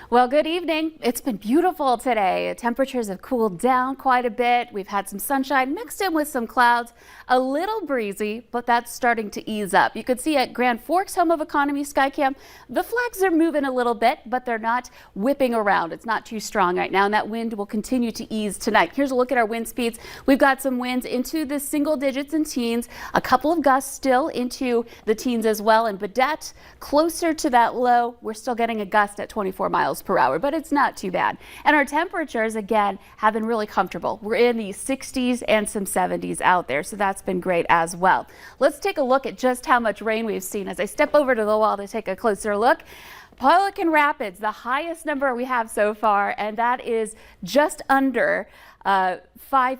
Well, good evening. It's been beautiful today. Temperatures have cooled down quite a bit. We've had some sunshine mixed in with some clouds, a little breezy, but that's starting to ease up. You could see at Grand Forks, home of Economy Skycam, the flags are moving a little bit, but they're not whipping around. It's not too strong right now, and that wind will continue to ease tonight. Here's a look at our wind speeds. We've got some winds into the single digits and teens, a couple of gusts still into the teens as well, and Baudette closer to that low. We're still getting a gust at 24 miles per hour, but it's not too bad. And our temperatures, again, have been really comfortable. We're in the 60s and some 70s out there, so that's been great as well. Let's take a look at just how much rain we've seen as I step over to the wall to take a closer look. Pelican Rapids, the highest number we have so far, and that is just under 5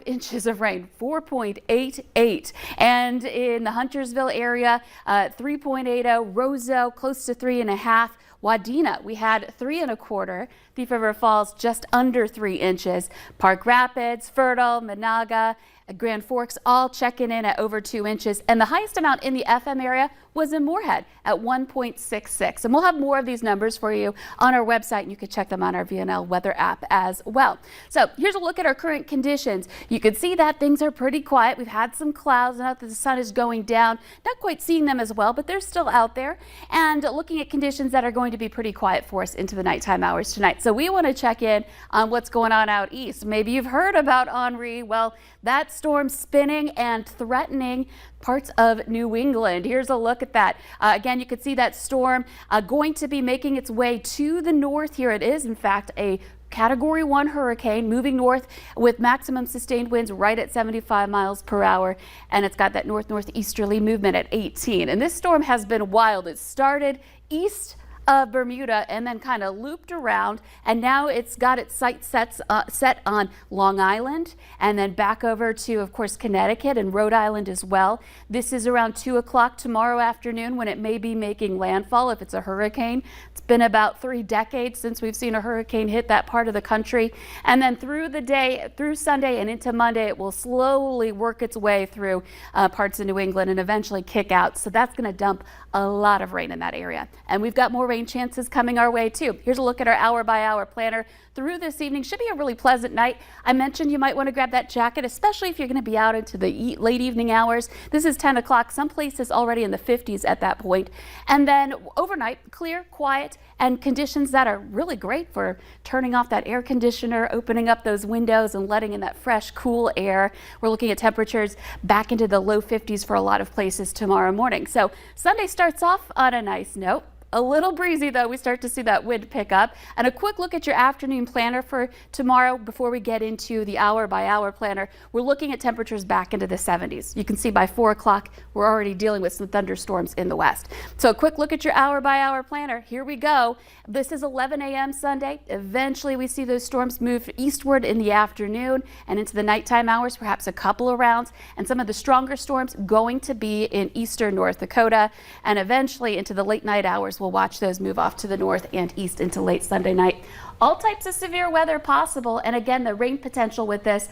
inches of rain, 4.88. And in the Huntersville area, 3.80, Roseau close to 3.5. Wadena, we had 3.25. Thief River Falls just under 3 inches. Park Rapids, Fertile, Monaga, Grand Forks all checking in at over 2 inches. And the highest amount in the FM area was in Moorhead at 1.66. And we'll have more of these numbers for you on our website, and you can check them on our VNL weather app as well. So here's a look at our current conditions. You can see that things are pretty quiet. We've had some clouds, now that the sun is going down. Not quite seeing them as well, but they're still out there. And looking at conditions that are going to be pretty quiet for us into the nighttime hours tonight. So we want to check in on what's going on out east. Maybe you've heard about Henri. Well, that storm spinning and threatening parts of New England. Here's a look at that. Again, you can see that storm going to be making its way to the north. Here it is, in fact, a Category 1 hurricane moving north with maximum sustained winds right at 75 miles per hour. And it's got that north-northeasterly movement at 18. And this storm has been wild. It started east of Bermuda and then kind of looped around, and now it's got its sights set on Long Island and then back over to, of course, Connecticut and Rhode Island as well. This is around 2 o'clock tomorrow afternoon when it may be making landfall if it's a hurricane. It's been about 3 decades since we've seen a hurricane hit that part of the country. And then through the day, through Sunday and into Monday, it will slowly work its way through parts of New England and eventually kick out. So that's going to dump a lot of rain in that area. And we've got more rain chances coming our way too. Here's a look at our hour-by-hour planner through this evening. Should be a really pleasant night. I mentioned you might want to grab that jacket, especially if you're going to be out into the late evening hours. This is 10 o'clock. Some places already in the 50s at that point. And then overnight, clear, quiet, and conditions that are really great for turning off that air conditioner, opening up those windows and letting in that fresh, cool air. We're looking at temperatures back into the low 50s for a lot of places tomorrow morning. So Sunday starts off on a nice note. A little breezy, though. We start to see that wind pick up. And a quick look at your afternoon planner for tomorrow before we get into the hour-by-hour planner. We're looking at temperatures back into the 70s. You can see by 4 o'clock, we're already dealing with some thunderstorms in the west. So a quick look at your hour-by-hour planner. Here we go. This is 11 a.m. Sunday. Eventually, we see those storms move eastward in the afternoon and into the nighttime hours, perhaps a couple of rounds. And some of the stronger storms going to be in eastern North Dakota. And eventually into the late night hours, we'll watch those move off to the north and east into late Sunday night. All types of severe weather possible. And again, the rain potential with this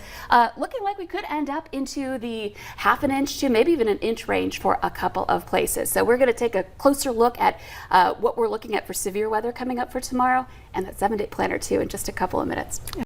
looking like we could end up into the half an inch to maybe even an inch range for a couple of places. So we're going to take a closer look at what we're looking at for severe weather coming up for tomorrow and that 7-day planner too in just a couple of minutes.